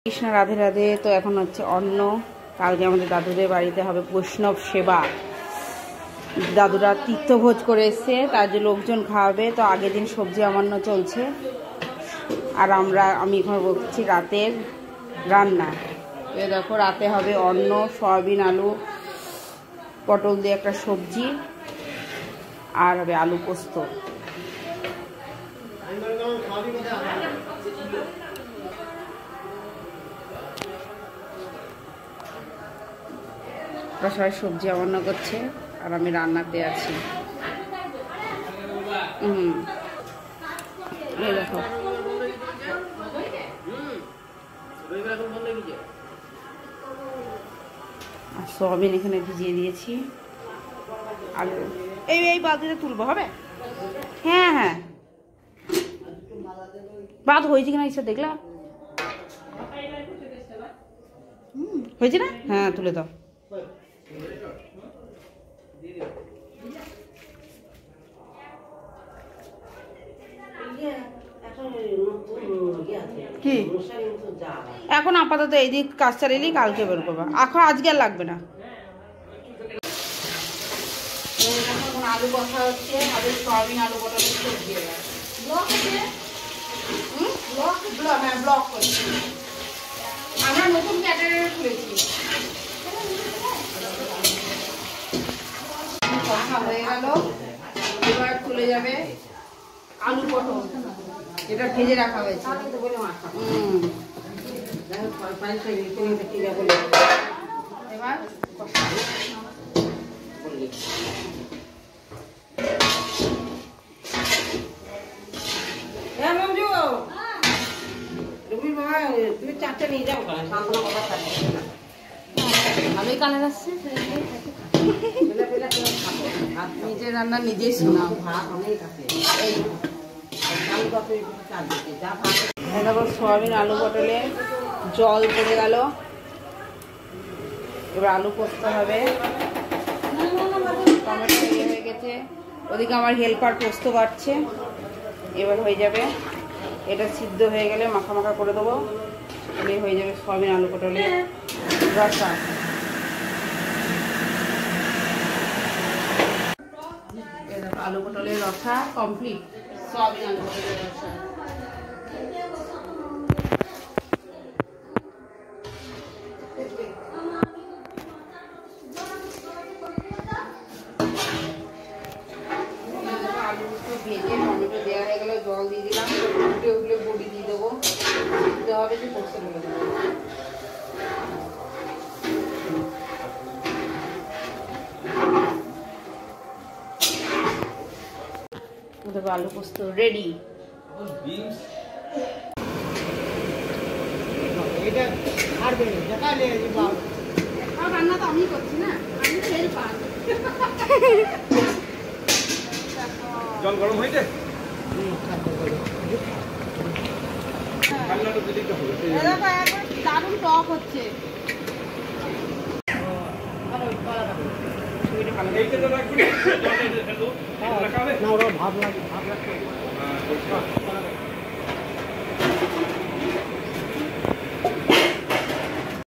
কৃষ্ণ রাধে রাধে। তো এখন হচ্ছে অন্ন, কালকে আমাদের দাদুদের বাড়িতে হবে বৈষ্ণব সেবা। দাদুরা তীর্থভোজ করে এসছে, তার যে লোকজন খাওয়াবে। তো আগের দিন সবজি অমান্য চলছে, আর আমি এখন বলছি রাতের রান্না। এ দেখো রাতে হবে অন্ন, সয়াবিন আলু পটল দিয়ে একটা সবজি, আর হবে আলু পোস্ত। ওরা সবাই সবজি অমান্য করছে আর আমি রান্নাতে আছি। এই দেখো আর সয়াবিন এখানে ভিজিয়ে দিয়েছি। আলু এই বালতিতে তুলবো, হবে? হ্যাঁ হ্যাঁ, ভাত হয়েছে কিনা ইচ্ছা দেখলা? হয়েছে না? হ্যাঁ তুলে দাও। কি এখন আপাতত এই দিক কাজ চালিয়ে কালকে বের করবো, এখন আজকে আর লাগবে না। আলু কষা হচ্ছে, সয়াবিন আলু পটলের সবজি। ব্লক করছি, আমরা নতুন ক্যাটারে খুলেছি। কষা হয়ে গেল, এবার চলে যাবে আলু পটল, যেটা ভেজে রাখা হয়েছে। এবার তুমি চারটে নিয়ে যাও, ভালোই কালার আসছে। নিজের রান্না নিজেই শোনাও। দেখো সয়াবিন আলু পটলে জল পড়ে গেল, এবার আলু পোস্ত হবে। টমেটো হয়ে গেছে, ওদিকে আমার হেল্পার পোস্ত বাড়ছে। এবার হয়ে যাবে, এটা সিদ্ধ হয়ে গেলে মাখা মাখা করে দেবো, এলে হয়ে যাবে সয়াবিন আলু পটলে রসা। আলু পটলের রসা কমপ্লিট, সয়াবিন আলু পটলের রসা। ভেজে টমেটো দেওয়া হয়ে গেলে জল দিয়ে দিলাম, উঠে উঠলে বড়ি দিয়ে দেবো, দিতে হবে যে পোস্ত বলে দেবো। দেখো আলু পোস্ত রেডি। রান্না তো আমি করছি না, আমি হেল্পার। জল গরম হয়েছে, দারুণ টক হচ্ছে। ভাব লাগে